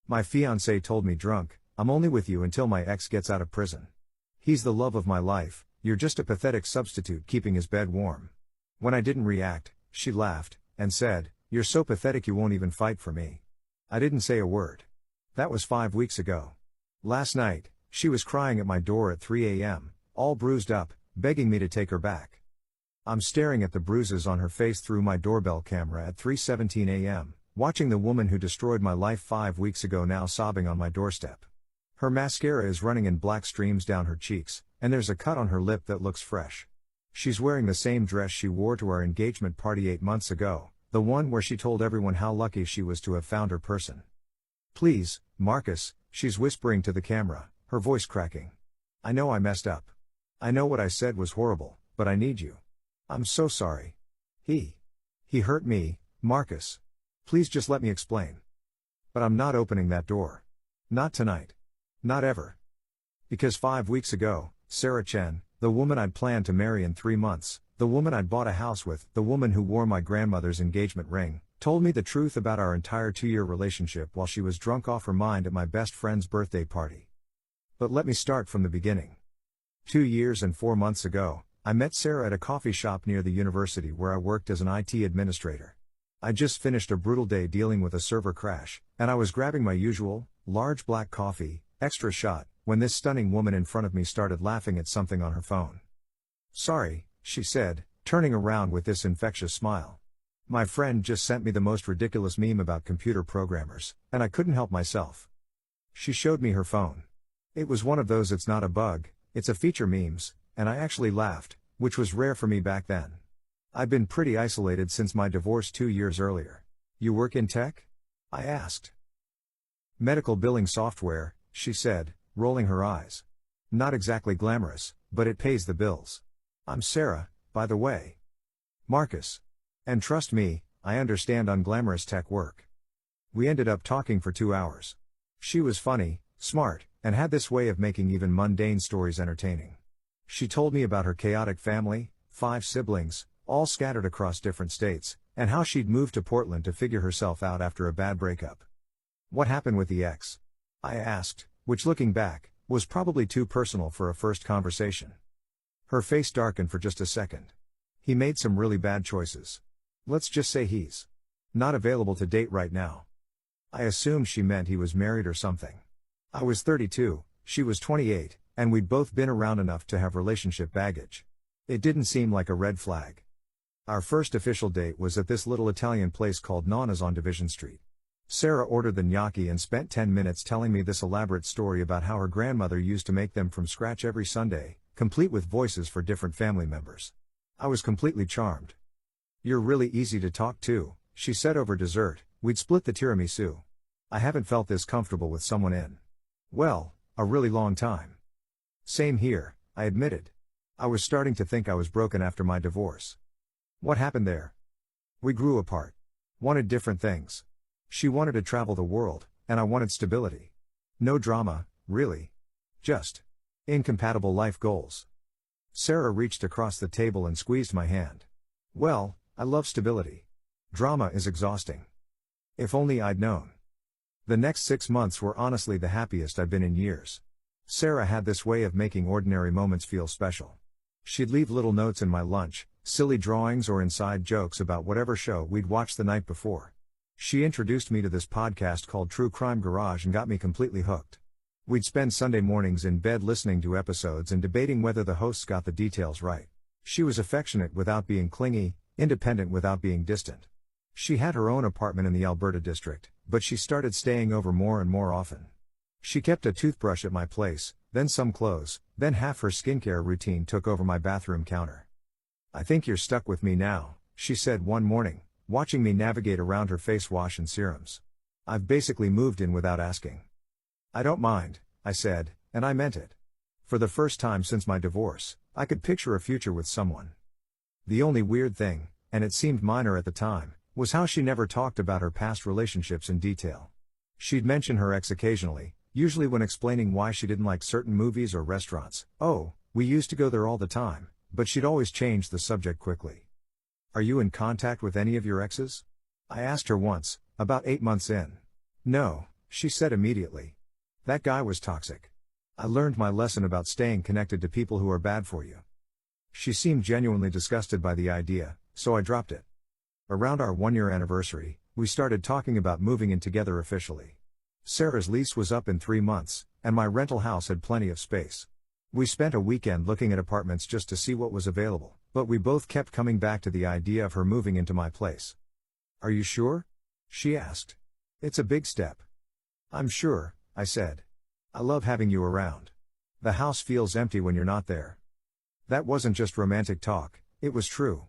My fiancé told me drunk, "I'm only with you until my ex gets out of prison. He's the love of my life, you're just a pathetic substitute keeping his bed warm." When I didn't react, she laughed, and said, "You're so pathetic you won't even fight for me." I didn't say a word. That was 5 weeks ago. Last night, she was crying at my door at 3 a.m., all bruised up, begging me to take her back. I'm staring at the bruises on her face through my doorbell camera at 3:17 a.m., watching the woman who destroyed my life 5 weeks ago now sobbing on my doorstep. Her mascara is running in black streams down her cheeks, and there's a cut on her lip that looks fresh. She's wearing the same dress she wore to our engagement party 8 months ago, the one where she told everyone how lucky she was to have found her person. "Please, Marcus," she's whispering to the camera, her voice cracking. "I know I messed up. I know what I said was horrible, but I need you. I'm so sorry. He hurt me, Marcus. Please just let me explain. But I'm not opening that door. Not tonight. Not ever." Because 5 weeks ago, Sarah Chen, the woman I'd planned to marry in 3 months, the woman I'd bought a house with, the woman who wore my grandmother's engagement ring, told me the truth about our entire 2-year relationship while she was drunk off her mind at my best friend's birthday party. But let me start from the beginning. 2 years and 4 months ago, I met Sarah at a coffee shop near the university where I worked as an IT administrator. I just finished a brutal day dealing with a server crash, and I was grabbing my usual, large black coffee, extra shot, when this stunning woman in front of me started laughing at something on her phone. "Sorry," she said, turning around with this infectious smile. "My friend just sent me the most ridiculous meme about computer programmers, and I couldn't help myself." She showed me her phone. It was one of those "it's not a bug, it's a feature" memes, and I actually laughed, which was rare for me back then. I'd been pretty isolated since my divorce 2 years earlier. "You work in tech?" I asked. "Medical billing software," she said, rolling her eyes. "Not exactly glamorous, but it pays the bills. I'm Sarah, by the way. Marcus. And trust me, I understand unglamorous tech work." We ended up talking for 2 hours. She was funny, smart, and had this way of making even mundane stories entertaining. She told me about her chaotic family, 5 siblings, all scattered across different states, and how she'd moved to Portland to figure herself out after a bad breakup. "What happened with the ex?" I asked, which looking back, was probably too personal for a first conversation. Her face darkened for just a second. "He made some really bad choices. Let's just say he's not available to date right now." I assumed she meant he was married or something. I was 32, she was 28, and we'd both been around enough to have relationship baggage. It didn't seem like a red flag. Our first official date was at this little Italian place called Nonna's on Division Street. Sarah ordered the gnocchi and spent 10 minutes telling me this elaborate story about how her grandmother used to make them from scratch every Sunday, complete with voices for different family members. I was completely charmed. "You're really easy to talk to," she said over dessert. We'd split the tiramisu. "I haven't felt this comfortable with someone in, well, a really long time." "Same here," I admitted. I was starting to think I was broken after my divorce. "What happened there?" "We grew apart. Wanted different things. She wanted to travel the world, and I wanted stability. No drama, really. Just incompatible life goals." Sarah reached across the table and squeezed my hand. "Well, I love stability. Drama is exhausting. If only I'd known." The next 6 months were honestly the happiest I'd been in years. Sarah had this way of making ordinary moments feel special. She'd leave little notes in my lunch, silly drawings or inside jokes about whatever show we'd watched the night before. She introduced me to this podcast called True Crime Garage and got me completely hooked. We'd spend Sunday mornings in bed listening to episodes and debating whether the hosts got the details right. She was affectionate without being clingy, independent without being distant. She had her own apartment in the Alberta district, but she started staying over more and more often. She kept a toothbrush at my place, then some clothes, then half her skincare routine took over my bathroom counter. "I think you're stuck with me now," she said one morning, watching me navigate around her face wash and serums. "I've basically moved in without asking." "I don't mind," I said, and I meant it. For the first time since my divorce, I could picture a future with someone. The only weird thing, and it seemed minor at the time, was how she never talked about her past relationships in detail. She'd mention her ex occasionally, usually when explaining why she didn't like certain movies or restaurants. "Oh, we used to go there all the time," but she'd always change the subject quickly. "Are you in contact with any of your exes?" I asked her once, about 8 months in. "No," she said immediately. That guy was toxic. I learned my lesson about staying connected to people who are bad for you. She seemed genuinely disgusted by the idea, so I dropped it. Around our 1-year anniversary, we started talking about moving in together officially. Sarah's lease was up in 3 months, and my rental house had plenty of space. We spent a weekend looking at apartments just to see what was available, but we both kept coming back to the idea of her moving into my place. Are you sure? She asked. It's a big step. I'm sure, I said. I love having you around. The house feels empty when you're not there. That wasn't just romantic talk, it was true.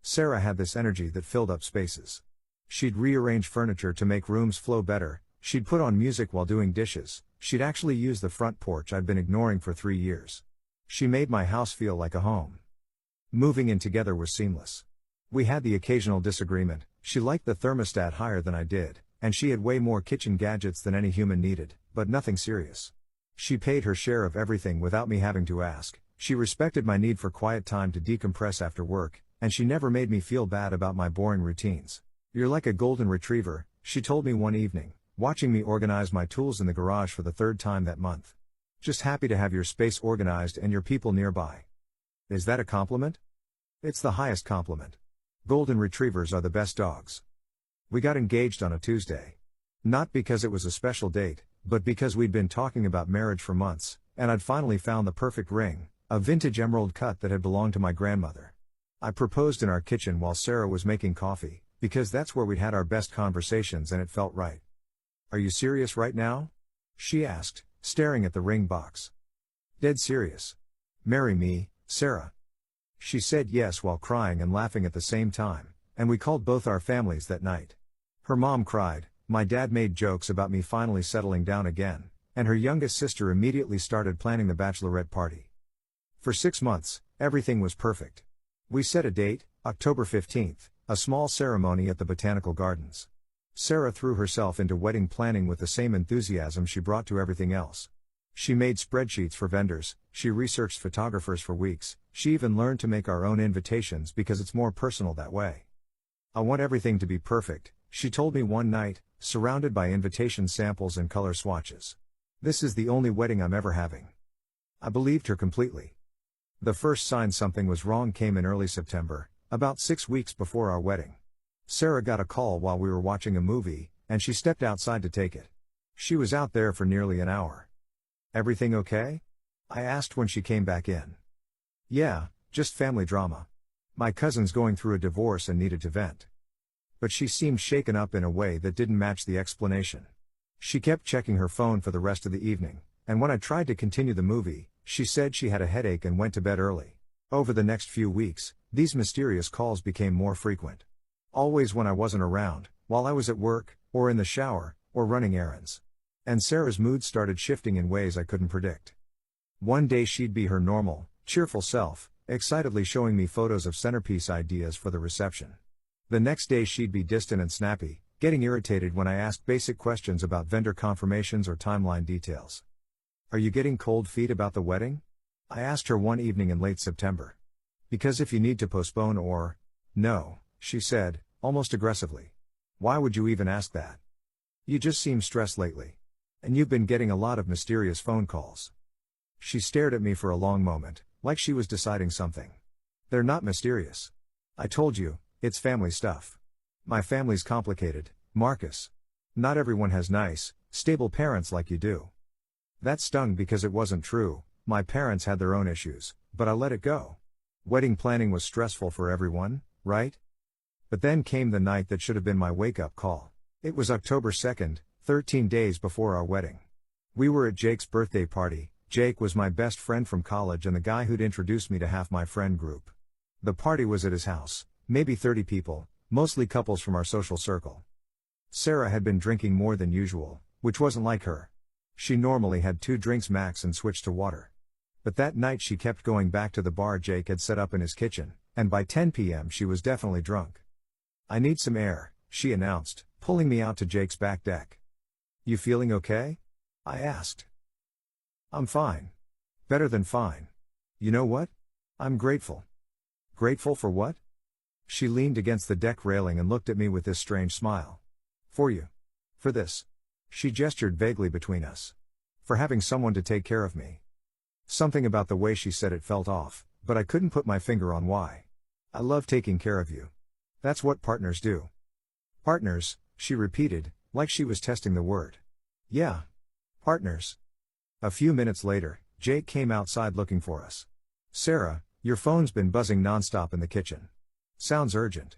Sarah had this energy that filled up spaces. She'd rearrange furniture to make rooms flow better, she'd put on music while doing dishes, she'd actually use the front porch I'd been ignoring for 3 years. She made my house feel like a home. Moving in together was seamless. We had the occasional disagreement, she liked the thermostat higher than I did, and she had way more kitchen gadgets than any human needed, but nothing serious. She paid her share of everything without me having to ask, she respected my need for quiet time to decompress after work, and she never made me feel bad about my boring routines. You're like a golden retriever, she told me one evening, watching me organize my tools in the garage for the 3rd time that month. Just happy to have your space organized and your people nearby. Is that a compliment? It's the highest compliment. Golden retrievers are the best dogs. We got engaged on a Tuesday. Not because it was a special date, but because we'd been talking about marriage for months, and I'd finally found the perfect ring, a vintage emerald cut that had belonged to my grandmother. I proposed in our kitchen while Sarah was making coffee, because that's where we'd had our best conversations and it felt right. Are you serious right now? She asked, staring at the ring box. Dead serious. Marry me, Sarah. She said yes while crying and laughing at the same time, and we called both our families that night. Her mom cried, my dad made jokes about me finally settling down again, and her youngest sister immediately started planning the bachelorette party. For 6 months, everything was perfect. We set a date, October 15th, a small ceremony at the Botanical Gardens. Sarah threw herself into wedding planning with the same enthusiasm she brought to everything else. She made spreadsheets for vendors, she researched photographers for weeks, she even learned to make our own invitations because it's more personal that way. I want everything to be perfect, she told me one night, surrounded by invitation samples and color swatches. This is the only wedding I'm ever having. I believed her completely. The first sign something was wrong came in early September, about 6 weeks before our wedding. Sarah got a call while we were watching a movie, and she stepped outside to take it. She was out there for nearly an hour. Everything okay? I asked when she came back in. Yeah, just family drama. My cousin's going through a divorce and needed to vent. But she seemed shaken up in a way that didn't match the explanation. She kept checking her phone for the rest of the evening, and when I tried to continue the movie, she said she had a headache and went to bed early. Over the next few weeks, these mysterious calls became more frequent. Always when I wasn't around, while I was at work, or in the shower, or running errands. And Sarah's mood started shifting in ways I couldn't predict. One day she'd be her normal, cheerful self, excitedly showing me photos of centerpiece ideas for the reception. The next day she'd be distant and snappy, getting irritated when I asked basic questions about vendor confirmations or timeline details. Are you getting cold feet about the wedding? I asked her one evening in late September. Because if you need to postpone or... No, she said, almost aggressively. Why would you even ask that? You just seem stressed lately. And you've been getting a lot of mysterious phone calls. She stared at me for a long moment, like she was deciding something. They're not mysterious. I told you, it's family stuff. My family's complicated, Marcus. Not everyone has nice, stable parents like you do. That stung because it wasn't true, my parents had their own issues, but I let it go. Wedding planning was stressful for everyone, right? But then came the night that should have been my wake-up call. It was October 2nd, 13 days before our wedding. We were at Jake's birthday party. Jake was my best friend from college and the guy who'd introduced me to half my friend group. The party was at his house, maybe 30 people, mostly couples from our social circle. Sarah had been drinking more than usual, which wasn't like her. She normally had 2 drinks max and switched to water. But that night she kept going back to the bar Jake had set up in his kitchen, and by 10 p.m. she was definitely drunk. I need some air, she announced, pulling me out to Jake's back deck. You feeling okay? I asked. I'm fine. Better than fine. You know what? I'm grateful. Grateful for what? She leaned against the deck railing and looked at me with this strange smile. For you. For this. She gestured vaguely between us. For having someone to take care of me. Something about the way she said it felt off, but I couldn't put my finger on why. I love taking care of you. That's what partners do. Partners, she repeated, like she was testing the word. Yeah. Partners. A few minutes later, Jake came outside looking for us. Sarah, your phone's been buzzing nonstop in the kitchen. Sounds urgent.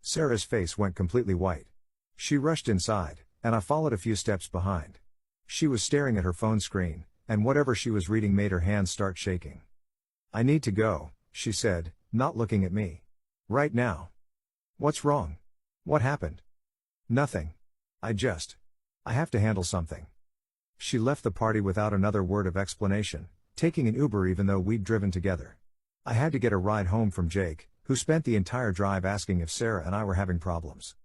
Sarah's face went completely white. She rushed inside, and I followed a few steps behind. She was staring at her phone screen, and whatever she was reading made her hands start shaking. I need to go, she said, not looking at me. Right now. What's wrong? What happened? Nothing. I have to handle something. She left the party without another word of explanation, taking an Uber even though we'd driven together. I had to get a ride home from Jake, who spent the entire drive asking if Sarah and I were having problems.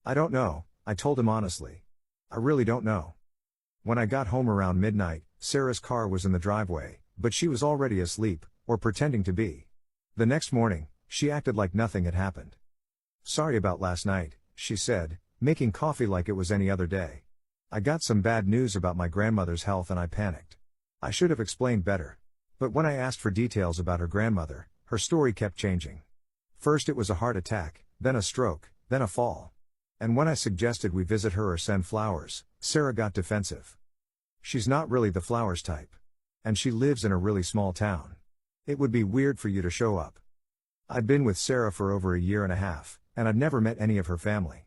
I don't know, I told him honestly. I really don't know. When I got home around midnight, Sarah's car was in the driveway, but she was already asleep, or pretending to be. The next morning, she acted like nothing had happened. Sorry about last night, she said, making coffee like it was any other day. I got some bad news about my grandmother's health and I panicked. I should have explained better. But when I asked for details about her grandmother, her story kept changing. First it was a heart attack, then a stroke, then a fall. And when I suggested we visit her or send flowers, Sarah got defensive. She's not really the flowers type. And she lives in a really small town. It would be weird for you to show up. I'd been with Sarah for over a year and a half, and I'd never met any of her family.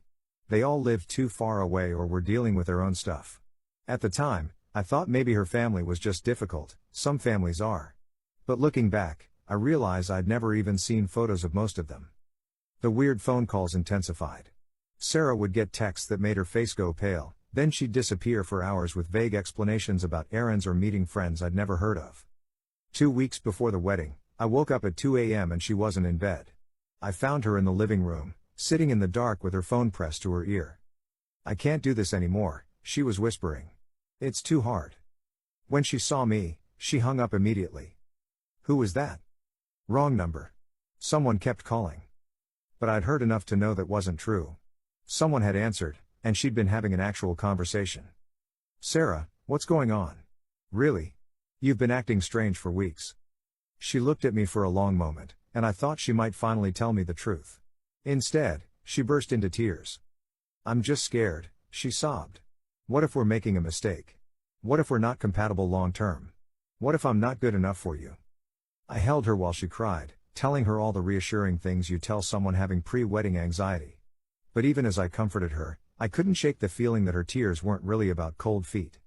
They all lived too far away or were dealing with their own stuff. At the time, I thought maybe her family was just difficult, some families are. But looking back, I realize I'd never even seen photos of most of them. The weird phone calls intensified. Sarah would get texts that made her face go pale, then she'd disappear for hours with vague explanations about errands or meeting friends I'd never heard of. 2 weeks before the wedding, I woke up at 2 a.m. and she wasn't in bed. I found her in the living room, sitting in the dark with her phone pressed to her ear. I can't do this anymore, she was whispering. It's too hard. When she saw me, she hung up immediately. Who was that? Wrong number. Someone kept calling. But I'd heard enough to know that wasn't true. Someone had answered, and she'd been having an actual conversation. Sarah, what's going on? Really? You've been acting strange for weeks. She looked at me for a long moment, and I thought she might finally tell me the truth. Instead, she burst into tears. I'm just scared, she sobbed. What if we're making a mistake? What if we're not compatible long term? What if I'm not good enough for you? I held her while she cried, telling her all the reassuring things you tell someone having pre-wedding anxiety. But even as I comforted her, I couldn't shake the feeling that her tears weren't really about cold feet.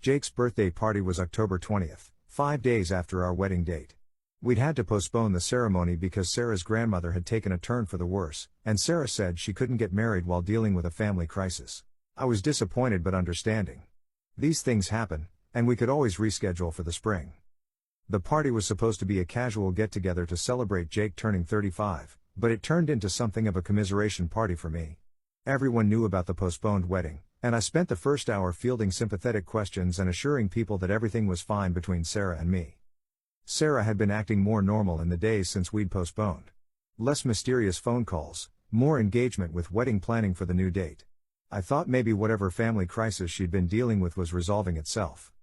Jake's birthday party was October 20th, 5 days after our wedding date. We'd had to postpone the ceremony because Sarah's grandmother had taken a turn for the worse, and Sarah said she couldn't get married while dealing with a family crisis. I was disappointed but understanding. These things happen, and we could always reschedule for the spring. The party was supposed to be a casual get-together to celebrate Jake turning 35, but it turned into something of a commiseration party for me. Everyone knew about the postponed wedding, and I spent the first hour fielding sympathetic questions and assuring people that everything was fine between Sarah and me. Sarah had been acting more normal in the days since we'd postponed. Less mysterious phone calls, more engagement with wedding planning for the new date. I thought maybe whatever family crisis she'd been dealing with was resolving itself.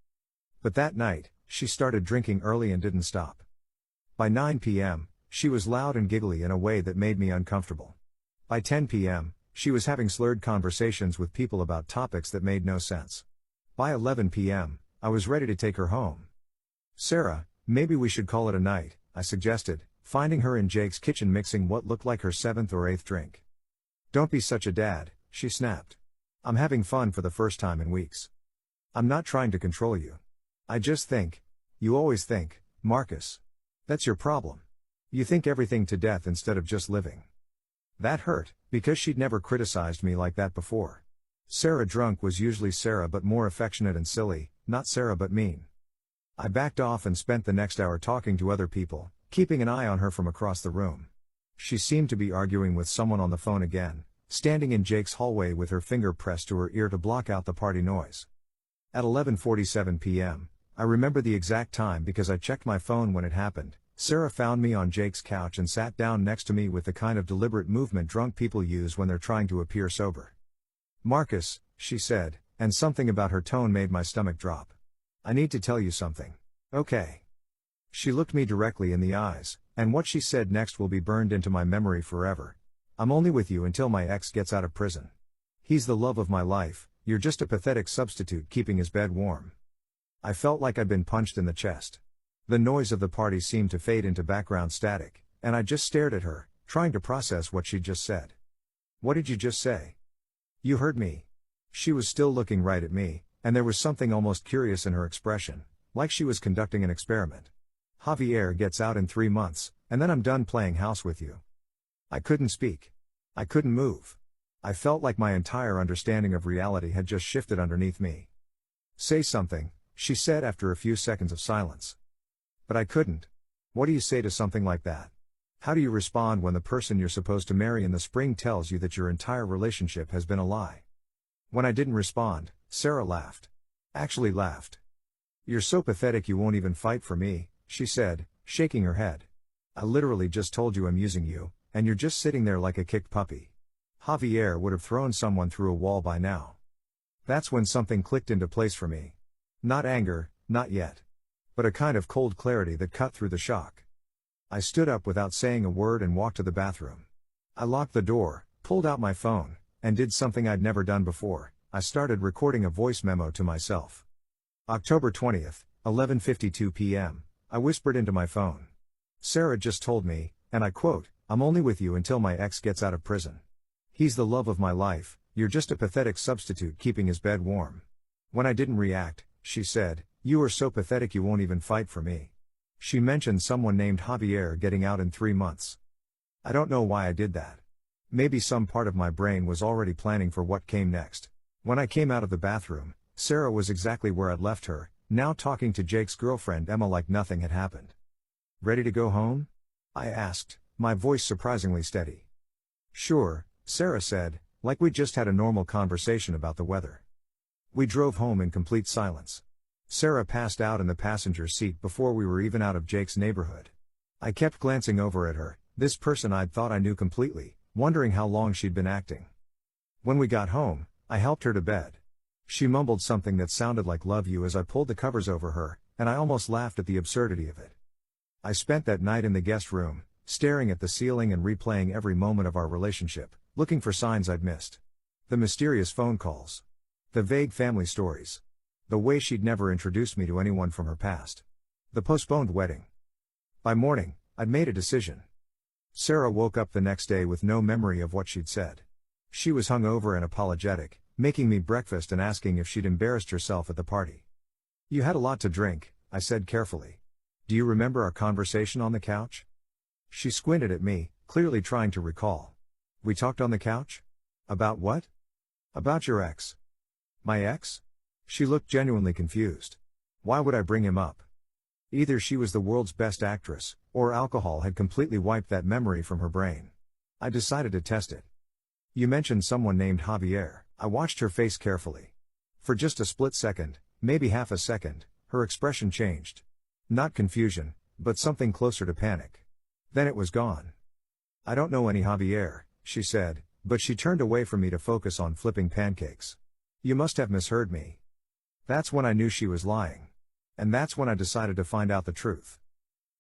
But that night, she started drinking early and didn't stop. By 9 p.m., she was loud and giggly in a way that made me uncomfortable. By 10 p.m., she was having slurred conversations with people about topics that made no sense. By 11 p.m., I was ready to take her home. Sarah, maybe we should call it a night, I suggested, finding her in Jake's kitchen mixing what looked like her 7th or 8th drink. Don't be such a dad, she snapped. I'm having fun for the first time in weeks. I'm not trying to control you. I just think. You always think, Marcus. That's your problem. You think everything to death instead of just living. That hurt, because she'd never criticized me like that before. Sarah drunk was usually Sarah but more affectionate and silly, not Sarah but mean. I backed off and spent the next hour talking to other people, keeping an eye on her from across the room. She seemed to be arguing with someone on the phone again, standing in Jake's hallway with her finger pressed to her ear to block out the party noise. At 11:47 p.m., I remember the exact time because I checked my phone when it happened. Sarah found me on Jake's couch and sat down next to me with the kind of deliberate movement drunk people use when they're trying to appear sober. Marcus, she said, and something about her tone made my stomach drop. I need to tell you something. Okay. She looked me directly in the eyes, and what she said next will be burned into my memory forever. I'm only with you until my ex gets out of prison. He's the love of my life, you're just a pathetic substitute keeping his bed warm. I felt like I'd been punched in the chest. The noise of the party seemed to fade into background static, and I just stared at her, trying to process what she'd just said. What did you just say? You heard me. She was still looking right at me, and there was something almost curious in her expression, like she was conducting an experiment. Javier gets out in 3 months, and then I'm done playing house with you. I couldn't speak. I couldn't move. I felt like my entire understanding of reality had just shifted underneath me. Say something, she said after a few seconds of silence. But I couldn't. What do you say to something like that? How do you respond when the person you're supposed to marry in the spring tells you that your entire relationship has been a lie? When I didn't respond, Sarah laughed. Actually laughed. You're so pathetic you won't even fight for me, she said, shaking her head. I literally just told you I'm using you, and you're just sitting there like a kicked puppy. Javier would have thrown someone through a wall by now. That's when something clicked into place for me. Not anger, not yet. But a kind of cold clarity that cut through the shock. I stood up without saying a word and walked to the bathroom. I locked the door, pulled out my phone, and did something I'd never done before. I started recording a voice memo to myself. October 20th, 11:52 p.m., I whispered into my phone. Sarah just told me, and I quote, I'm only with you until my ex gets out of prison. He's the love of my life, you're just a pathetic substitute keeping his bed warm. When I didn't react, she said, you are so pathetic you won't even fight for me. She mentioned someone named Javier getting out in 3 months. I don't know why I did that. Maybe some part of my brain was already planning for what came next. When I came out of the bathroom, Sarah was exactly where I'd left her, now talking to Jake's girlfriend Emma like nothing had happened. Ready to go home? I asked, my voice surprisingly steady. Sure, Sarah said, like we just had a normal conversation about the weather. We drove home in complete silence. Sarah passed out in the passenger seat before we were even out of Jake's neighborhood. I kept glancing over at her, this person I'd thought I knew completely, wondering how long she'd been acting. When we got home, I helped her to bed. She mumbled something that sounded like love you as I pulled the covers over her, and I almost laughed at the absurdity of it. I spent that night in the guest room, staring at the ceiling and replaying every moment of our relationship, looking for signs I'd missed. The mysterious phone calls. The vague family stories. The way she'd never introduced me to anyone from her past. The postponed wedding. By morning, I'd made a decision. Sarah woke up the next day with no memory of what she'd said. She was hungover and apologetic, making me breakfast and asking if she'd embarrassed herself at the party. You had a lot to drink, I said carefully. Do you remember our conversation on the couch? She squinted at me, clearly trying to recall. We talked on the couch? About what? About your ex. My ex? She looked genuinely confused. Why would I bring him up? Either she was the world's best actress, or alcohol had completely wiped that memory from her brain. I decided to test it. You mentioned someone named Javier. I watched her face carefully. For just a split second, maybe half a second, her expression changed. Not confusion, but something closer to panic. Then it was gone. I don't know any Javier, she said, but she turned away from me to focus on flipping pancakes. You must have misheard me. That's when I knew she was lying. And that's when I decided to find out the truth.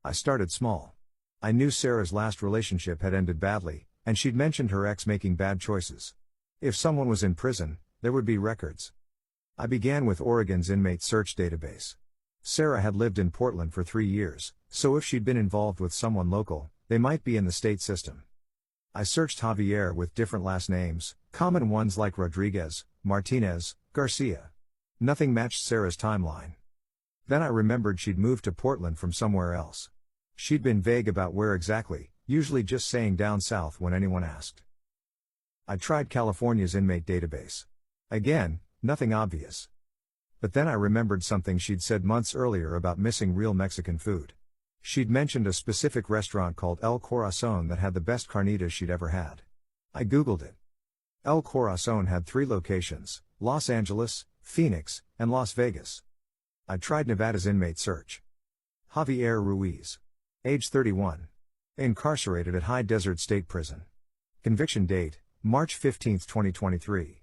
I started small. I knew Sarah's last relationship had ended badly, and she'd mentioned her ex making bad choices. If someone was in prison, there would be records. I began with Oregon's inmate search database. Sarah had lived in Portland for 3 years, so if she'd been involved with someone local, they might be in the state system. I searched Javier with different last names, common ones like Rodriguez, Martinez, Garcia. Nothing matched Sarah's timeline. Then I remembered she'd moved to Portland from somewhere else. She'd been vague about where exactly, usually just saying down south when anyone asked. I tried California's inmate database. Again, nothing obvious. But then I remembered something she'd said months earlier about missing real Mexican food. She'd mentioned a specific restaurant called El Corazon that had the best carnitas she'd ever had. I googled it. El Corazon had 3 locations, Los Angeles, Phoenix, and Las Vegas. I tried Nevada's inmate search. Javier Ruiz. Age 31. Incarcerated at High Desert State Prison. Conviction date, March 15, 2023.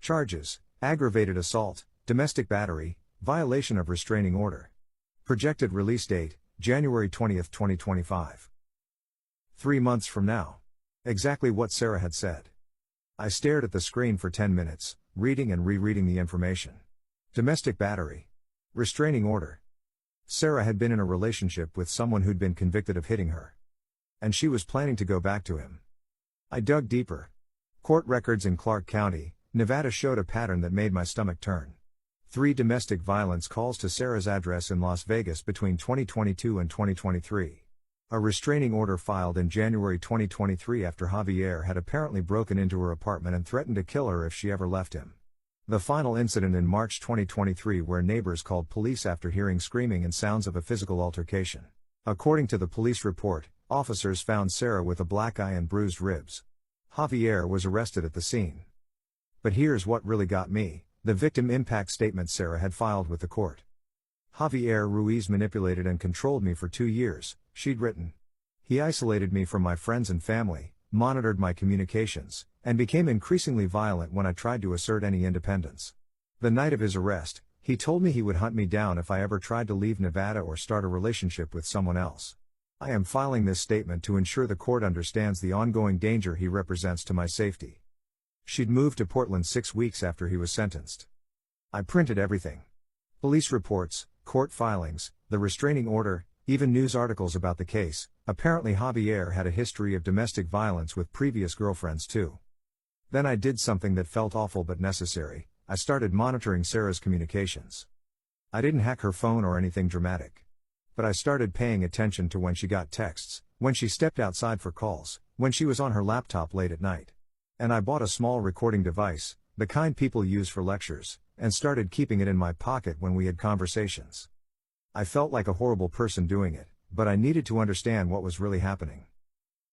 Charges, aggravated assault, domestic battery, violation of restraining order. Projected release date, January 20, 2025. 3 months from now. Exactly what Sarah had said. I stared at the screen for 10 minutes, reading and rereading the information. Domestic battery. Restraining order. Sarah had been in a relationship with someone who'd been convicted of hitting her. And she was planning to go back to him. I dug deeper. Court records in Clark County, Nevada showed a pattern that made my stomach turn. 3 domestic violence calls to Sarah's address in Las Vegas between 2022 and 2023. A restraining order filed in January 2023 after Javier had apparently broken into her apartment and threatened to kill her if she ever left him. The final incident in March 2023 where neighbors called police after hearing screaming and sounds of a physical altercation. According to the police report, officers found Sarah with a black eye and bruised ribs. Javier was arrested at the scene. But here's what really got me, the victim impact statement Sarah had filed with the court. Javier Ruiz manipulated and controlled me for 2 years, she'd written. He isolated me from my friends and family, monitored my communications, and became increasingly violent when I tried to assert any independence. The night of his arrest, he told me he would hunt me down if I ever tried to leave Nevada or start a relationship with someone else. I am filing this statement to ensure the court understands the ongoing danger he represents to my safety. She'd moved to Portland 6 weeks after he was sentenced. I printed everything. Police reports, court filings, the restraining order, even news articles about the case. Apparently Javier had a history of domestic violence with previous girlfriends too. Then I did something that felt awful but necessary. I started monitoring Sarah's communications. I didn't hack her phone or anything dramatic. But I started paying attention to when she got texts, when she stepped outside for calls, when she was on her laptop late at night. And I bought a small recording device, the kind people use for lectures, and started keeping it in my pocket when we had conversations. I felt like a horrible person doing it, but I needed to understand what was really happening.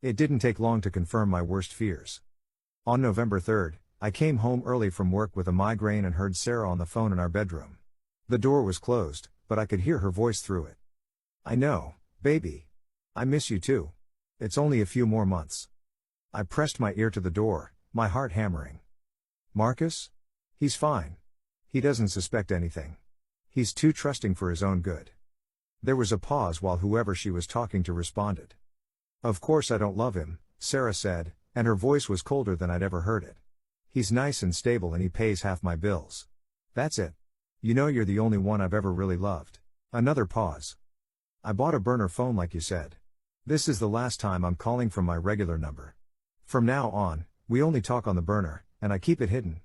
It didn't take long to confirm my worst fears. On November 3rd, I came home early from work with a migraine and heard Sarah on the phone in our bedroom. The door was closed, but I could hear her voice through it. I know, baby. I miss you too. It's only a few more months. I pressed my ear to the door, my heart hammering. Marcus? He's fine. He doesn't suspect anything. He's too trusting for his own good. There was a pause while whoever she was talking to responded. Of course I don't love him, Sarah said, and her voice was colder than I'd ever heard it. He's nice and stable and he pays half my bills. That's it. You know you're the only one I've ever really loved. Another pause. I bought a burner phone like you said. This is the last time I'm calling from my regular number. From now on, we only talk on the burner, and I keep it hidden.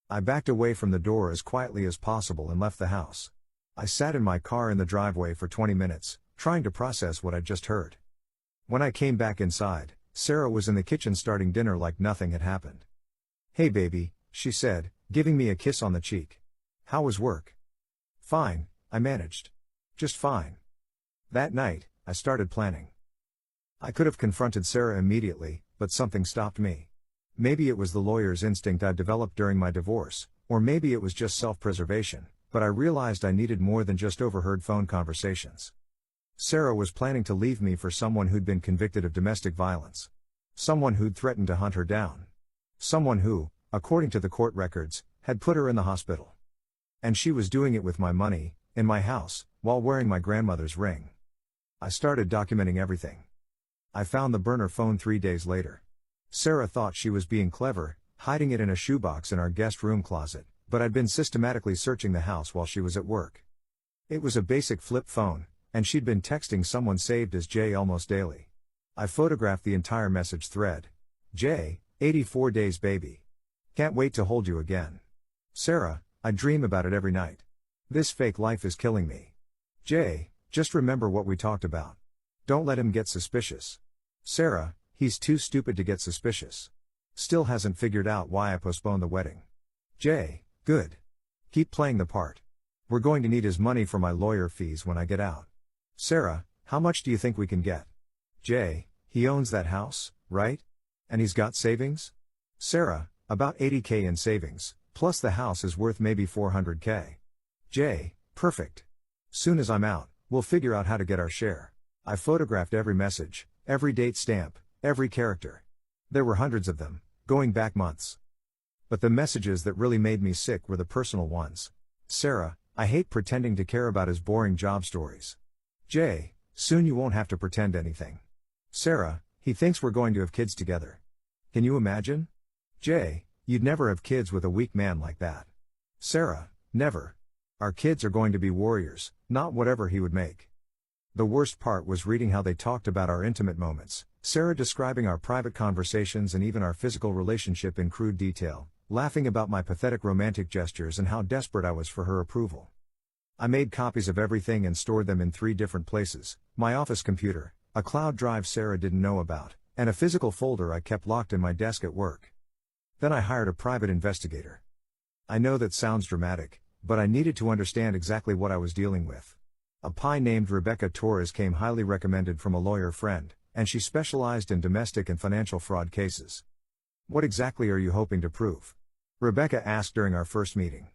I backed away from the door as quietly as possible and left the house. I sat in my car in the driveway for 20 minutes, trying to process what I'd just heard. When I came back inside, Sarah was in the kitchen starting dinner like nothing had happened. Hey baby, she said, giving me a kiss on the cheek. How was work? Fine, I managed. Just fine. That night, I started planning. I could have confronted Sarah immediately, but something stopped me. Maybe it was the lawyer's instinct I developed during my divorce, or maybe it was just self-preservation, but I realized I needed more than just overheard phone conversations. Sarah was planning to leave me for someone who'd been convicted of domestic violence. Someone who'd threatened to hunt her down. Someone who, according to the court records, had put her in the hospital. And she was doing it with my money, in my house, while wearing my grandmother's ring. I started documenting everything. I found the burner phone 3 days later. Sarah thought she was being clever, hiding it in a shoebox in our guest room closet, but I'd been systematically searching the house while she was at work. It was a basic flip phone, and she'd been texting someone saved as Jay almost daily. I photographed the entire message thread. Jay, 84 days baby. Can't wait to hold you again. Sarah, I dream about it every night. This fake life is killing me. Jay, just remember what we talked about. Don't let him get suspicious. Sarah, he's too stupid to get suspicious. Still hasn't figured out why I postponed the wedding. Jay, good. Keep playing the part. We're going to need his money for my lawyer fees when I get out. Sarah, how much do you think we can get? Jay, he owns that house, right? And he's got savings? Sarah, about 80K in savings, plus the house is worth maybe 400K. Jay, perfect. Soon as I'm out, we'll figure out how to get our share. I photographed every message, every date stamp, every character. There were hundreds of them, going back months. But the messages that really made me sick were the personal ones. Sarah, I hate pretending to care about his boring job stories. Jay, soon you won't have to pretend anything. Sarah, he thinks we're going to have kids together. Can you imagine? Jay, you'd never have kids with a weak man like that. Sarah, never. Our kids are going to be warriors, not whatever he would make. The worst part was reading how they talked about our intimate moments, Sarah describing our private conversations and even our physical relationship in crude detail, laughing about my pathetic romantic gestures and how desperate I was for her approval. I made copies of everything and stored them in 3 different places: my office computer, a cloud drive Sarah didn't know about, and a physical folder I kept locked in my desk at work. Then I hired a private investigator. I know that sounds dramatic, but I needed to understand exactly what I was dealing with. A PI named Rebecca Torres came highly recommended from a lawyer friend, and she specialized in domestic and financial fraud cases. What exactly are you hoping to prove? Rebecca asked during our first meeting.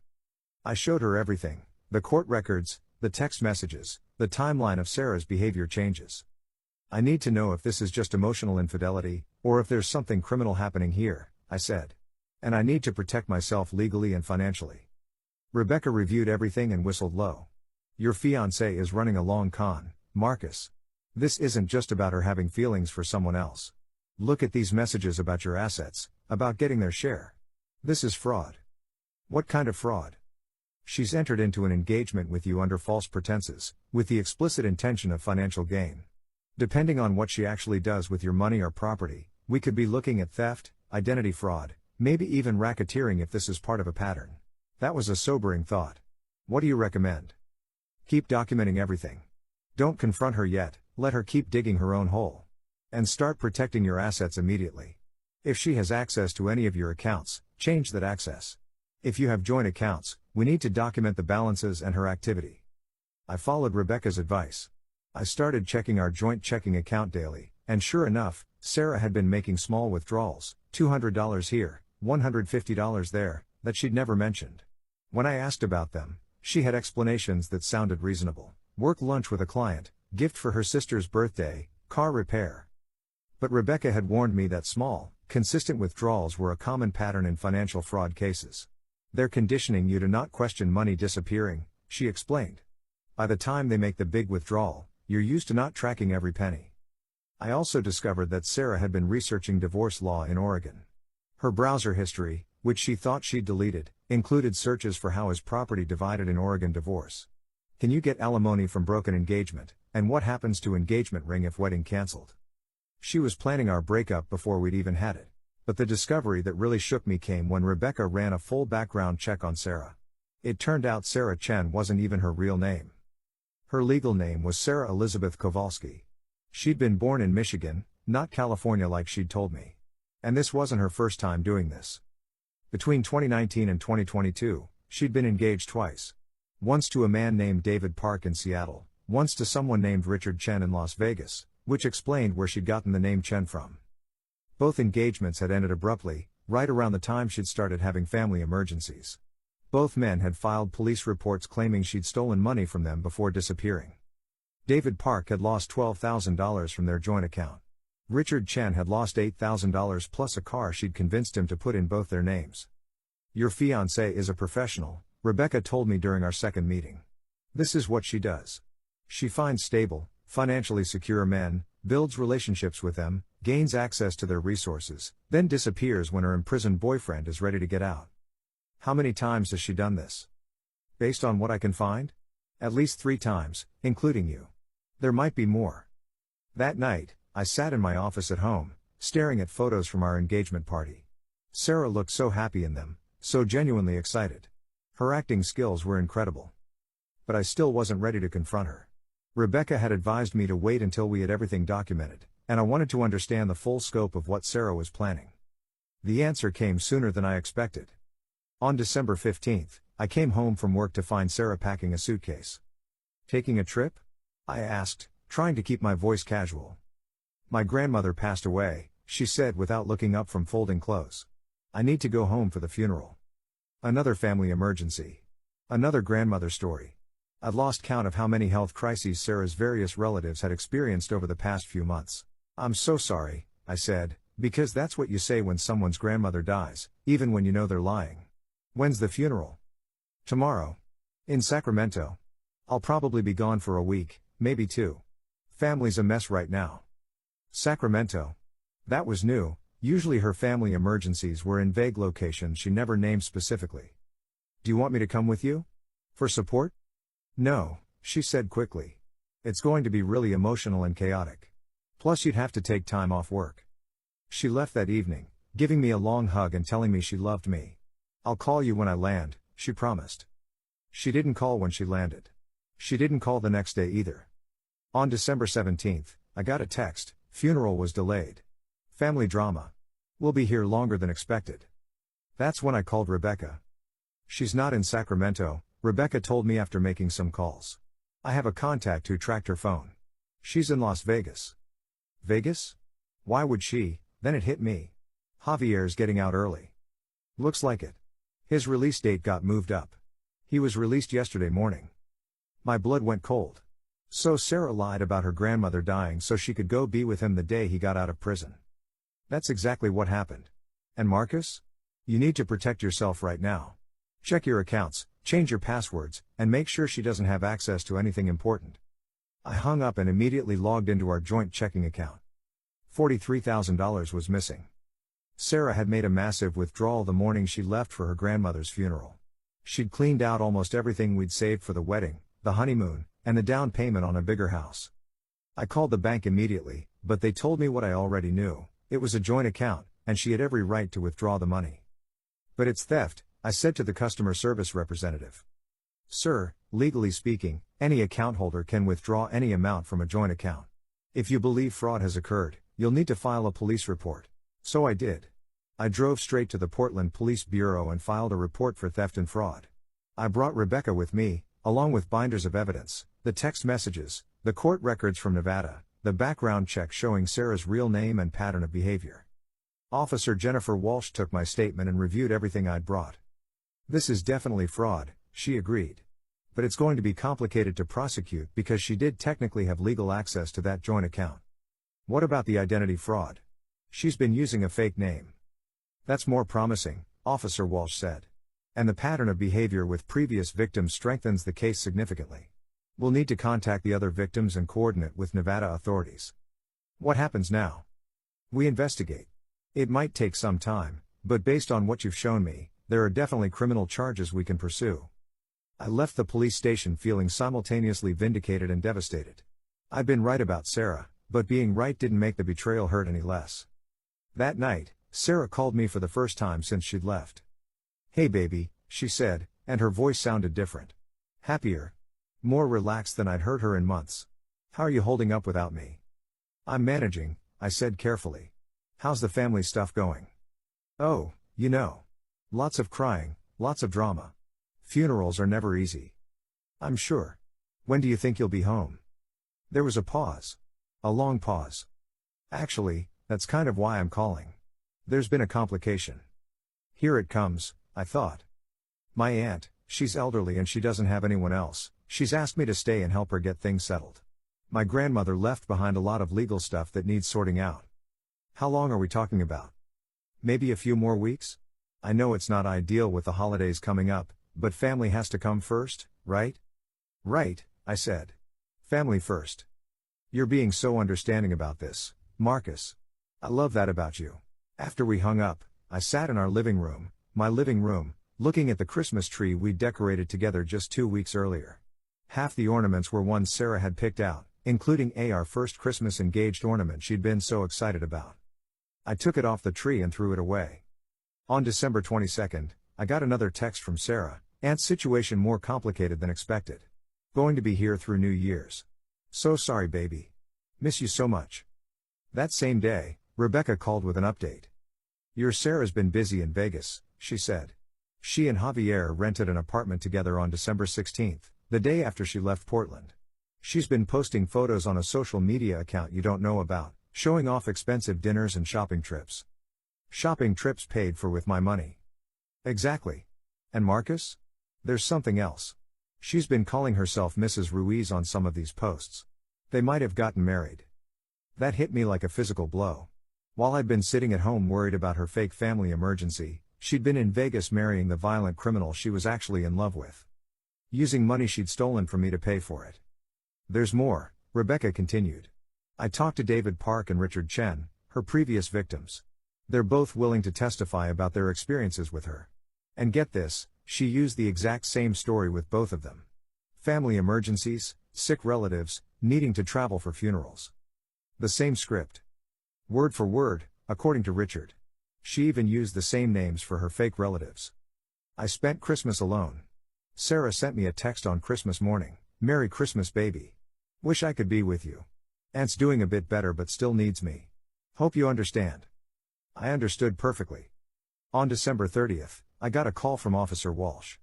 I showed her everything: the court records, the text messages, the timeline of Sarah's behavior changes. I need to know if this is just emotional infidelity, or if there's something criminal happening here, I said. And I need to protect myself legally and financially. Rebecca reviewed everything and whistled low. Your fiancé is running a long con, Marcus. This isn't just about her having feelings for someone else. Look at these messages about your assets, about getting their share. This is fraud. What kind of fraud? She's entered into an engagement with you under false pretenses, with the explicit intention of financial gain. Depending on what she actually does with your money or property, we could be looking at theft, identity fraud, maybe even racketeering if this is part of a pattern. That was a sobering thought. What do you recommend? Keep documenting everything. Don't confront her yet, let her keep digging her own hole. And start protecting your assets immediately. If she has access to any of your accounts, change that access. If you have joint accounts, we need to document the balances and her activity. I followed Rebecca's advice. I started checking our joint checking account daily, and sure enough, Sarah had been making small withdrawals, $200 here, $150 there, that she'd never mentioned. When I asked about them, she had explanations that sounded reasonable: work lunch with a client, gift for her sister's birthday, car repair. But Rebecca had warned me that small, consistent withdrawals were a common pattern in financial fraud cases. They're conditioning you to not question money disappearing, she explained. By the time they make the big withdrawal, you're used to not tracking every penny. I also discovered that Sarah had been researching divorce law in Oregon. Her browser history, which she thought she'd deleted, included searches for how is property divided in Oregon divorce. Can you get alimony from broken engagement, and what happens to engagement ring if wedding cancelled? She was planning our breakup before we'd even had it. But the discovery that really shook me came when Rebecca ran a full background check on Sarah. It turned out Sarah Chen wasn't even her real name. Her legal name was Sarah Elizabeth Kowalski. She'd been born in Michigan, not California like she'd told me. And this wasn't her first time doing this. Between 2019 and 2022, she'd been engaged twice. Once to a man named David Park in Seattle, once to someone named Richard Chen in Las Vegas, which explained where she'd gotten the name Chen from. Both engagements had ended abruptly, right around the time she'd started having family emergencies. Both men had filed police reports claiming she'd stolen money from them before disappearing. David Park had lost $12,000 from their joint account. Richard Chen had lost $8,000 plus a car she'd convinced him to put in both their names. Your fiancé is a professional, Rebecca told me during our second meeting. This is what she does. She finds stable, financially secure men, builds relationships with them, gains access to their resources, then disappears when her imprisoned boyfriend is ready to get out. How many times has she done this? Based on what I can find? At least 3 times, including you. There might be more. That night, I sat in my office at home, staring at photos from our engagement party. Sarah looked so happy in them, so genuinely excited. Her acting skills were incredible. But I still wasn't ready to confront her. Rebecca had advised me to wait until we had everything documented, and I wanted to understand the full scope of what Sarah was planning. The answer came sooner than I expected. On December 15th, I came home from work to find Sarah packing a suitcase. Taking a trip? I asked, trying to keep my voice casual. My grandmother passed away, she said without looking up from folding clothes. I need to go home for the funeral. Another family emergency. Another grandmother story. I'd lost count of how many health crises Sarah's various relatives had experienced over the past few months. I'm so sorry, I said, Because that's what you say when someone's grandmother dies, even when you know they're lying. When's the funeral? Tomorrow. In Sacramento. I'll probably be gone for a week, maybe 2. Family's a mess right now. Sacramento. That was new. Usually her family emergencies were in vague locations she never named specifically. Do you want me to come with you? For support? No, she said quickly. It's going to be really emotional and chaotic. Plus you'd have to take time off work. She left that evening, giving me a long hug and telling me she loved me. I'll call you when I land, she promised. She didn't call when she landed. She didn't call the next day either. On December 17th, I got a text, funeral was delayed. Family drama. We'll be here longer than expected. That's when I called Rebecca. She's not in Sacramento, Rebecca told me after making some calls. I have a contact who tracked her phone. She's in Las Vegas. Vegas? Why would she? Then it hit me. Javier's getting out early. Looks like it. His release date got moved up. He was released yesterday morning. My blood went cold. So Sarah lied about her grandmother dying so she could go be with him the day he got out of prison. That's exactly what happened. And Marcus? You need to protect yourself right now. Check your accounts, change your passwords, and make sure she doesn't have access to anything important. I hung up and immediately logged into our joint checking account. $43,000 was missing. Sarah had made a massive withdrawal the morning she left for her grandmother's funeral. She'd cleaned out almost everything we'd saved for the wedding, the honeymoon, and the down payment on a bigger house. I called the bank immediately, but they told me what I already knew. It was a joint account, and she had every right to withdraw the money. But it's theft, I said to the customer service representative. Sir, legally speaking, any account holder can withdraw any amount from a joint account. If you believe fraud has occurred, you'll need to file a police report. So I did. I drove straight to the Portland Police Bureau and filed a report for theft and fraud. I brought Rebecca with me, along with binders of evidence, the text messages, the court records from Nevada, the background check showing Sarah's real name and pattern of behavior. Officer Jennifer Walsh took my statement and reviewed everything I'd brought. This is definitely fraud, she agreed. But it's going to be complicated to prosecute because she did technically have legal access to that joint account. What about the identity fraud? She's been using a fake name. That's more promising, Officer Walsh said. And the pattern of behavior with previous victims strengthens the case significantly. We'll need to contact the other victims and coordinate with Nevada authorities. What happens now? We investigate. It might take some time, but based on what you've shown me, there are definitely criminal charges we can pursue. I left the police station feeling simultaneously vindicated and devastated. I'd been right about Sarah, but being right didn't make the betrayal hurt any less. That night, Sarah called me for the first time since she'd left. Hey baby, she said, and her voice sounded different. Happier. More relaxed than I'd heard her in months. How are you holding up without me? I'm managing, I said carefully. How's the family stuff going? Oh, you know. Lots of crying, lots of drama. Funerals are never easy. I'm sure. When do you think you'll be home? There was a pause. A long pause. Actually, that's kind of why I'm calling. There's been a complication. Here it comes, I thought. My aunt, she's elderly and she doesn't have anyone else. She's asked me to stay and help her get things settled. My grandmother left behind a lot of legal stuff that needs sorting out. How long are we talking about? Maybe a few more weeks? I know it's not ideal with the holidays coming up, but family has to come first, right? Right, I said. Family first. You're being so understanding about this, Marcus. I love that about you. After we hung up, I sat in our living room, my living room, looking at the Christmas tree we decorated together just 2 weeks earlier. Half the ornaments were ones Sarah had picked out, including our first Christmas engaged ornament she'd been so excited about. I took it off the tree and threw it away. On December 22nd, I got another text from Sarah, Aunt's situation more complicated than expected. Going to be here through New Year's. So sorry baby. Miss you so much. That same day, Rebecca called with an update. Your Sarah's been busy in Vegas, she said. She and Javier rented an apartment together on December 16th, the day after she left Portland. She's been posting photos on a social media account you don't know about, showing off expensive dinners and shopping trips. Shopping trips paid for with my money. Exactly. And Marcus? There's something else. She's been calling herself Mrs. Ruiz on some of these posts. They might have gotten married. That hit me like a physical blow. While I'd been sitting at home worried about her fake family emergency, she'd been in Vegas marrying the violent criminal she was actually in love with, using money she'd stolen from me to pay for it. There's more, Rebecca continued. I talked to David Park and Richard Chen, her previous victims. They're both willing to testify about their experiences with her. And get this, she used the exact same story with both of them. Family emergencies, sick relatives, needing to travel for funerals. The same script. Word for word, according to Richard. She even used the same names for her fake relatives. I spent Christmas alone. Sarah sent me a text on Christmas morning. Merry Christmas, baby. Wish I could be with you. Aunt's doing a bit better but still needs me. Hope you understand. I understood perfectly. On December 30th, I got a call from Officer Walsh.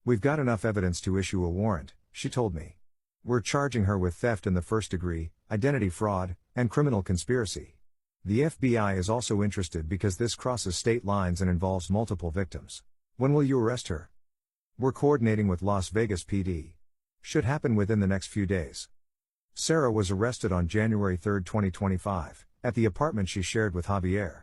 We've got enough evidence to issue a warrant, she told me. We're charging her with theft in the first degree, identity fraud, and criminal conspiracy. The FBI is also interested because this crosses state lines and involves multiple victims. When will you arrest her? We're coordinating with Las Vegas PD. Should happen within the next few days. Sarah was arrested on January 3, 2025, at the apartment she shared with Javier.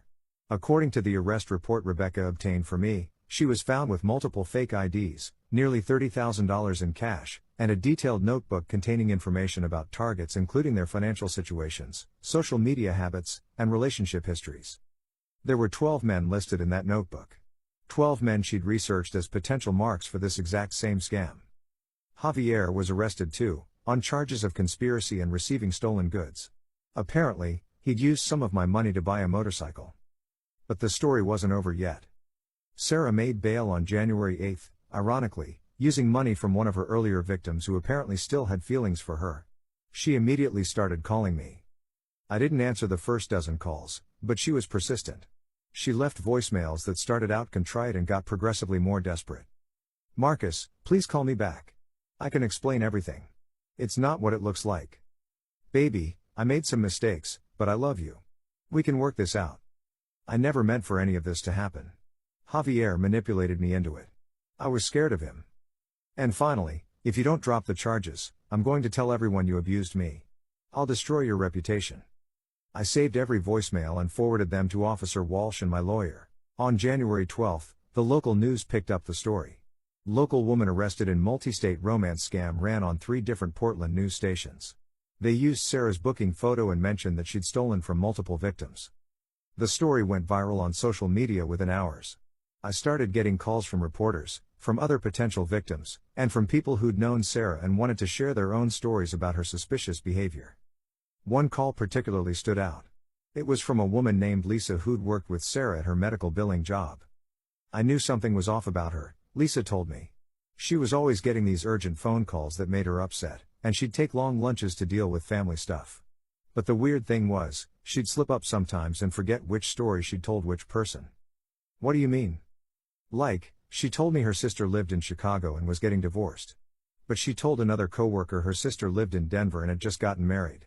According to the arrest report Rebecca obtained for me, she was found with multiple fake IDs, nearly $30,000 in cash, and a detailed notebook containing information about targets including their financial situations, social media habits, and relationship histories. There were 12 men listed in that notebook. 12 men she'd researched as potential marks for this exact same scam. Javier was arrested too, on charges of conspiracy and receiving stolen goods. Apparently, he'd used some of my money to buy a motorcycle. But the story wasn't over yet. Sarah made bail on January 8, ironically, using money from one of her earlier victims who apparently still had feelings for her. She immediately started calling me. I didn't answer the first dozen calls, but she was persistent. She left voicemails that started out contrite and got progressively more desperate. Marcus, please call me back. I can explain everything. It's not what it looks like. Baby, I made some mistakes, but I love you. We can work this out. I never meant for any of this to happen. Javier manipulated me into it. I was scared of him. And finally, if you don't drop the charges, I'm going to tell everyone you abused me. I'll destroy your reputation. I saved every voicemail and forwarded them to Officer Walsh and my lawyer. On January 12, the local news picked up the story. Local woman arrested in multi-state romance scam ran on 3 different Portland news stations. They used Sarah's booking photo and mentioned that she'd stolen from multiple victims. The story went viral on social media within hours. I started getting calls from reporters, from other potential victims, and from people who'd known Sarah and wanted to share their own stories about her suspicious behavior. One call particularly stood out. It was from a woman named Lisa who'd worked with Sarah at her medical billing job. I knew something was off about her, Lisa told me. She was always getting these urgent phone calls that made her upset, and she'd take long lunches to deal with family stuff. But the weird thing was, she'd slip up sometimes and forget which story she'd told which person. What do you mean? Like, she told me her sister lived in Chicago and was getting divorced. But she told another coworker her sister lived in Denver and had just gotten married.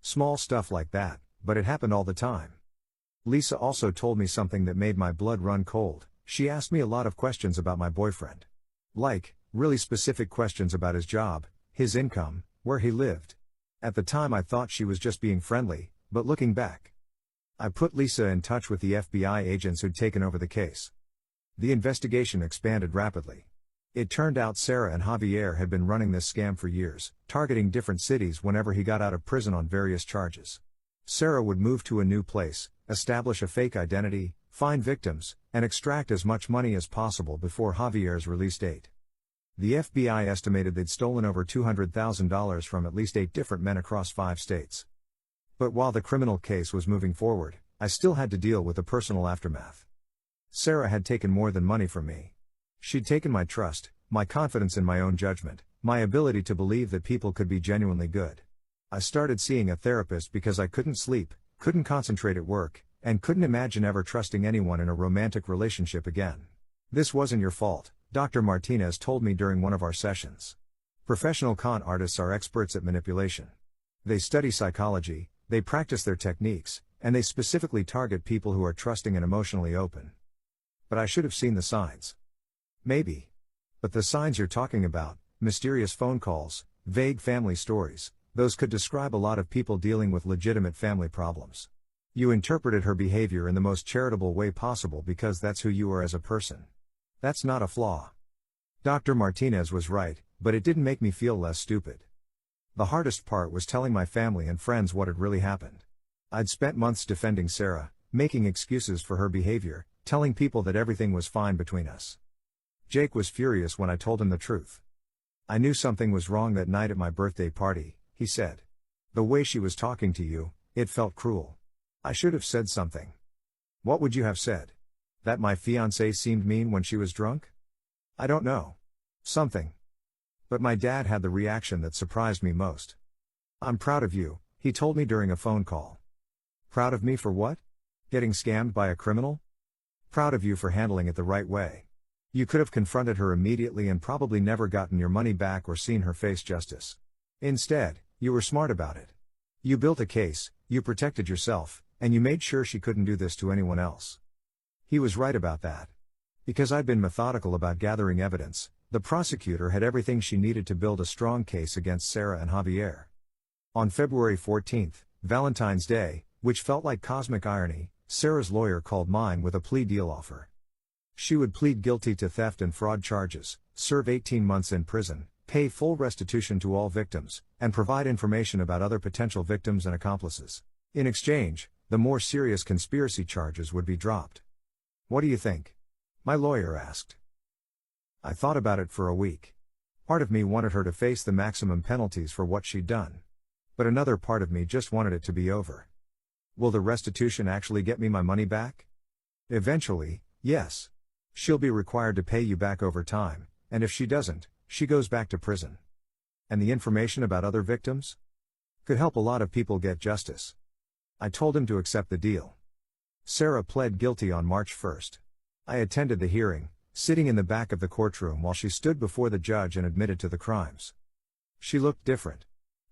Small stuff like that, but it happened all the time. Lisa also told me something that made my blood run cold. She asked me a lot of questions about my boyfriend. Like, really specific questions about his job, his income, where he lived. At the time I thought she was just being friendly, but looking back, I put Lisa in touch with the FBI agents who'd taken over the case. The investigation expanded rapidly. It turned out Sarah and Javier had been running this scam for years, targeting different cities whenever he got out of prison on various charges. Sarah would move to a new place, establish a fake identity, find victims, and extract as much money as possible before Javier's release date. The FBI estimated they'd stolen over $200,000 from at least 8 different men across 5 states. But while the criminal case was moving forward, I still had to deal with the personal aftermath. Sarah had taken more than money from me. She'd taken my trust, my confidence in my own judgment, my ability to believe that people could be genuinely good. I started seeing a therapist because I couldn't sleep, couldn't concentrate at work, and couldn't imagine ever trusting anyone in a romantic relationship again. This wasn't your fault, Dr. Martinez told me during one of our sessions. Professional con artists are experts at manipulation. They study psychology, they practice their techniques, and they specifically target people who are trusting and emotionally open. But I should have seen the signs. Maybe. But the signs you're talking about, mysterious phone calls, vague family stories, those could describe a lot of people dealing with legitimate family problems. You interpreted her behavior in the most charitable way possible because that's who you are as a person. That's not a flaw. Dr. Martinez was right, but it didn't make me feel less stupid. The hardest part was telling my family and friends what had really happened. I'd spent months defending Sarah, making excuses for her behavior, telling people that everything was fine between us. Jake was furious when I told him the truth. I knew something was wrong that night at my birthday party, he said. The way she was talking to you, it felt cruel. I should have said something. What would you have said? That my fiancé seemed mean when she was drunk? I don't know. Something. But my dad had the reaction that surprised me most. I'm proud of you, he told me during a phone call. Proud of me for what? Getting scammed by a criminal? Proud of you for handling it the right way. You could have confronted her immediately and probably never gotten your money back or seen her face justice. Instead, you were smart about it. You built a case, you protected yourself, and you made sure she couldn't do this to anyone else. He was right about that. Because I'd been methodical about gathering evidence, the prosecutor had everything she needed to build a strong case against Sarah and Javier. On February 14, Valentine's Day, which felt like cosmic irony, Sarah's lawyer called mine with a plea deal offer. She would plead guilty to theft and fraud charges, serve 18 months in prison, pay full restitution to all victims, and provide information about other potential victims and accomplices. In exchange, the more serious conspiracy charges would be dropped. What do you think? My lawyer asked. I thought about it for a week. Part of me wanted her to face the maximum penalties for what she'd done. But another part of me just wanted it to be over. Will the restitution actually get me my money back? Eventually, yes. She'll be required to pay you back over time, and if she doesn't, she goes back to prison. And the information about other victims? Could help a lot of people get justice. I told him to accept the deal. Sarah pled guilty on March 1st. I attended the hearing, sitting in the back of the courtroom while she stood before the judge and admitted to the crimes. She looked different.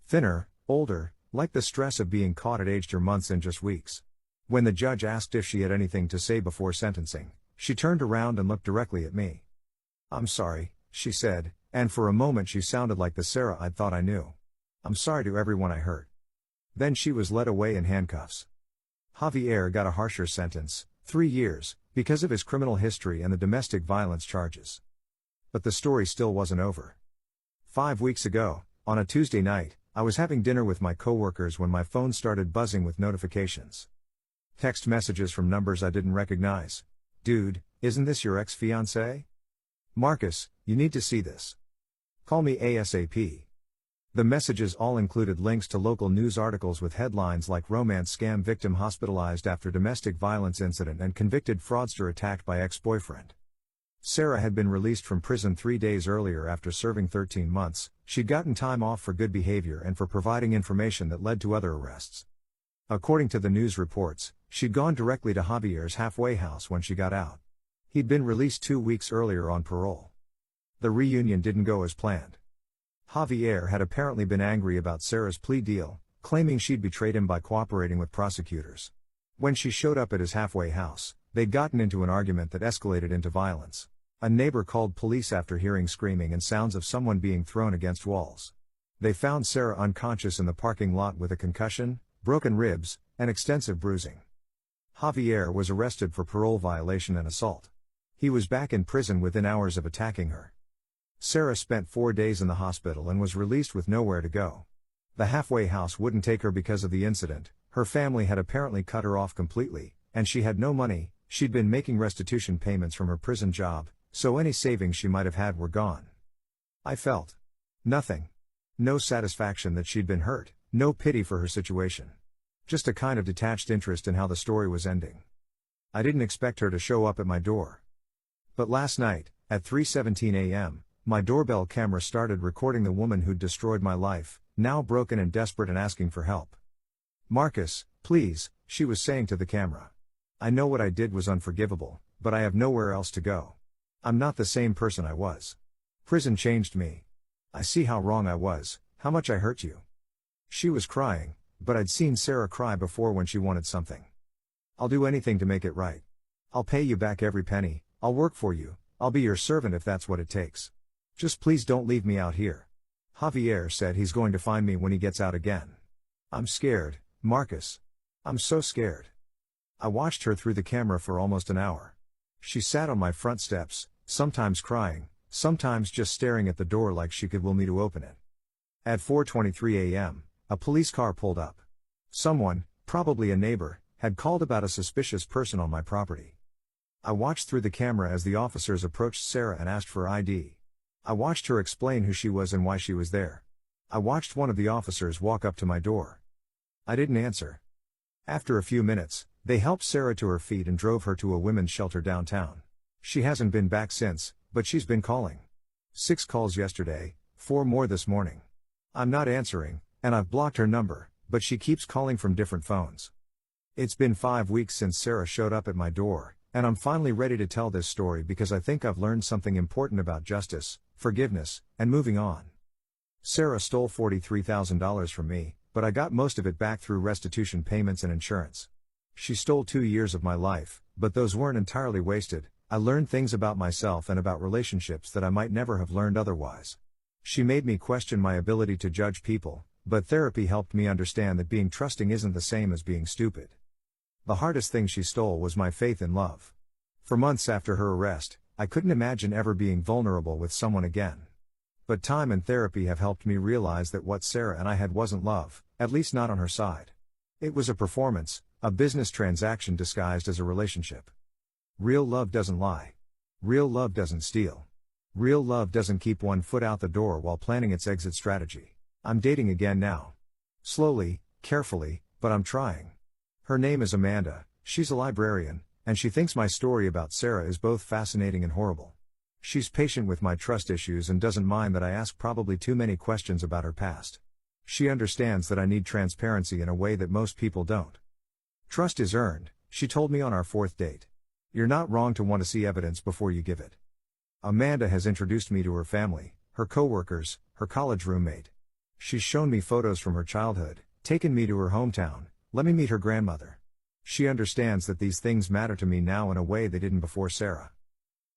Thinner, older, like the stress of being caught had aged her months and just weeks. When the judge asked if she had anything to say before sentencing, she turned around and looked directly at me. I'm sorry, she said, and for a moment she sounded like the Sarah I'd thought I knew. I'm sorry to everyone I hurt. Then she was led away in handcuffs. Javier got a harsher sentence, 3 years, because of his criminal history and the domestic violence charges. But the story still wasn't over. 5 weeks ago, on a Tuesday night, I was having dinner with my coworkers when my phone started buzzing with notifications. Text messages from numbers I didn't recognize. Dude, isn't this your ex-fiancé? Marcus, you need to see this. Call me ASAP. The messages all included links to local news articles with headlines like romance scam victim hospitalized after domestic violence incident and convicted fraudster attacked by ex-boyfriend. Sarah had been released from prison 3 days earlier after serving 13 months. She'd gotten time off for good behavior and for providing information that led to other arrests. According to the news reports, she'd gone directly to Javier's halfway house when she got out. He'd been released 2 weeks earlier on parole. The reunion didn't go as planned. Javier had apparently been angry about Sarah's plea deal, claiming she'd betrayed him by cooperating with prosecutors. When she showed up at his halfway house, they'd gotten into an argument that escalated into violence. A neighbor called police after hearing screaming and sounds of someone being thrown against walls. They found Sarah unconscious in the parking lot with a concussion, broken ribs, and extensive bruising. Javier was arrested for parole violation and assault. He was back in prison within hours of attacking her. Sarah spent 4 days in the hospital and was released with nowhere to go. The halfway house wouldn't take her because of the incident. Her family had apparently cut her off completely, and she had no money. She'd been making restitution payments from her prison job, so any savings she might have had were gone. I felt nothing. No satisfaction that she'd been hurt, no pity for her situation. Just a kind of detached interest in how the story was ending. I didn't expect her to show up at my door. But last night, at 3:17 a.m., my doorbell camera started recording the woman who'd destroyed my life, now broken and desperate and asking for help. Marcus, please, she was saying to the camera. I know what I did was unforgivable, but I have nowhere else to go. I'm not the same person I was. Prison changed me. I see how wrong I was, how much I hurt you. She was crying, but I'd seen Sarah cry before when she wanted something. I'll do anything to make it right. I'll pay you back every penny, I'll work for you, I'll be your servant if that's what it takes. Just please don't leave me out here. Javier said he's going to find me when he gets out again. I'm scared, Marcus. I'm so scared. I watched her through the camera for almost an hour. She sat on my front steps, sometimes crying, sometimes just staring at the door like she could will me to open it. At 4:23 a.m., a police car pulled up. Someone, probably a neighbor, had called about a suspicious person on my property. I watched through the camera as the officers approached Sarah and asked for ID. I watched her explain who she was and why she was there. I watched one of the officers walk up to my door. I didn't answer. After a few minutes, they helped Sarah to her feet and drove her to a women's shelter downtown. She hasn't been back since, but she's been calling. 6 calls yesterday, 4 more this morning. I'm not answering, and I've blocked her number, but she keeps calling from different phones. It's been 5 weeks since Sarah showed up at my door, and I'm finally ready to tell this story because I think I've learned something important about justice, forgiveness, and moving on. Sarah stole $43,000 from me, but I got most of it back through restitution payments and insurance. She stole 2 years of my life, but those weren't entirely wasted. I learned things about myself and about relationships that I might never have learned otherwise. She made me question my ability to judge people, but therapy helped me understand that being trusting isn't the same as being stupid. The hardest thing she stole was my faith in love. For months after her arrest, I couldn't imagine ever being vulnerable with someone again. But time and therapy have helped me realize that what Sarah and I had wasn't love, at least not on her side. It was a performance, a business transaction disguised as a relationship. Real love doesn't lie. Real love doesn't steal. Real love doesn't keep one foot out the door while planning its exit strategy. I'm dating again now. Slowly, carefully, but I'm trying. Her name is Amanda, she's a librarian, and she thinks my story about Sarah is both fascinating and horrible. She's patient with my trust issues and doesn't mind that I ask probably too many questions about her past. She understands that I need transparency in a way that most people don't. Trust is earned, she told me on our 4th date. You're not wrong to want to see evidence before you give it. Amanda has introduced me to her family, her coworkers, her college roommate. She's shown me photos from her childhood, taken me to her hometown, let me meet her grandmother. She understands that these things matter to me now in a way they didn't before Sarah.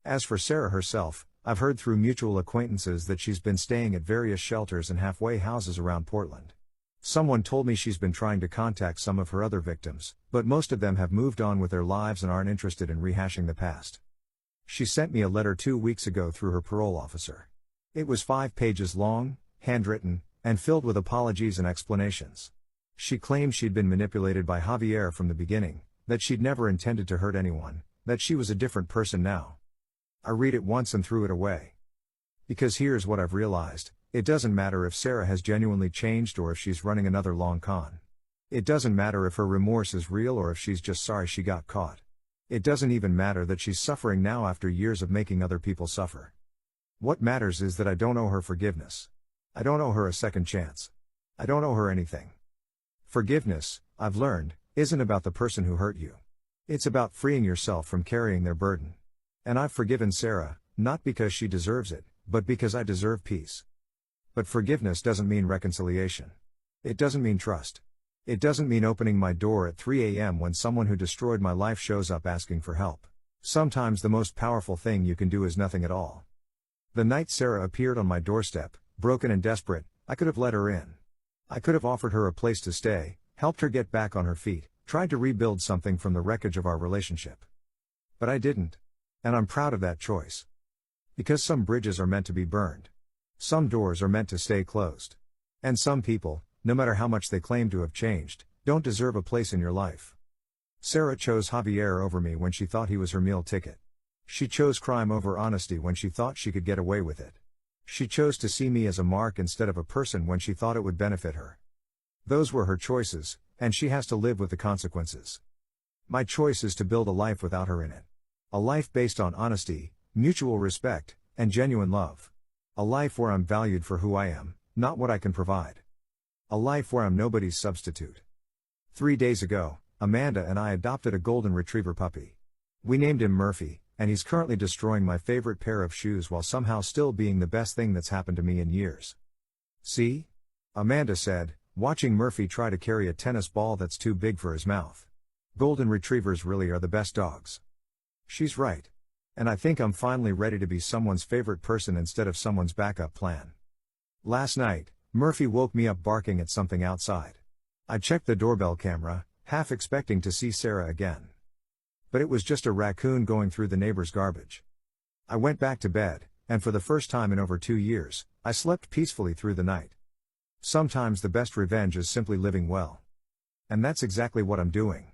As for Sarah herself, I've heard through mutual acquaintances that she's been staying at various shelters and halfway houses around Portland. Someone told me she's been trying to contact some of her other victims, but most of them have moved on with their lives and aren't interested in rehashing the past. She sent me a letter 2 weeks ago through her parole officer. It was 5 pages long, handwritten, and filled with apologies and explanations. She claimed she'd been manipulated by Javier from the beginning, that she'd never intended to hurt anyone, that she was a different person now. I read it once and threw it away. Because here's what I've realized, it doesn't matter if Sarah has genuinely changed or if she's running another long con. It doesn't matter if her remorse is real or if she's just sorry she got caught. It doesn't even matter that she's suffering now after years of making other people suffer. What matters is that I don't owe her forgiveness. I don't owe her a second chance. I don't owe her anything. Forgiveness, I've learned, isn't about the person who hurt you. It's about freeing yourself from carrying their burden. And I've forgiven Sarah, not because she deserves it, but because I deserve peace. But forgiveness doesn't mean reconciliation. It doesn't mean trust. It doesn't mean opening my door at 3 a.m. when someone who destroyed my life shows up asking for help. Sometimes the most powerful thing you can do is nothing at all. The night Sarah appeared on my doorstep, broken and desperate, I could have let her in. I could have offered her a place to stay, helped her get back on her feet, tried to rebuild something from the wreckage of our relationship. But I didn't. And I'm proud of that choice. Because some bridges are meant to be burned. Some doors are meant to stay closed. And some people, no matter how much they claim to have changed, don't deserve a place in your life. Sarah chose Javier over me when she thought he was her meal ticket. She chose crime over honesty when she thought she could get away with it. She chose to see me as a mark instead of a person when she thought it would benefit her. Those were her choices, and she has to live with the consequences. My choice is to build a life without her in it. A life based on honesty, mutual respect, and genuine love. A life where I'm valued for who I am, not what I can provide. A life where I'm nobody's substitute. 3 days ago, Amanda and I adopted a golden retriever puppy. We named him Murphy, and he's currently destroying my favorite pair of shoes while somehow still being the best thing that's happened to me in years. See? Amanda said, watching Murphy try to carry a tennis ball that's too big for his mouth. Golden retrievers really are the best dogs. She's right. And I think I'm finally ready to be someone's favorite person instead of someone's backup plan. Last night, Murphy woke me up barking at something outside. I checked the doorbell camera, half expecting to see Sarah again. But it was just a raccoon going through the neighbor's garbage. I went back to bed, and for the first time in over 2 years, I slept peacefully through the night. Sometimes the best revenge is simply living well. And that's exactly what I'm doing.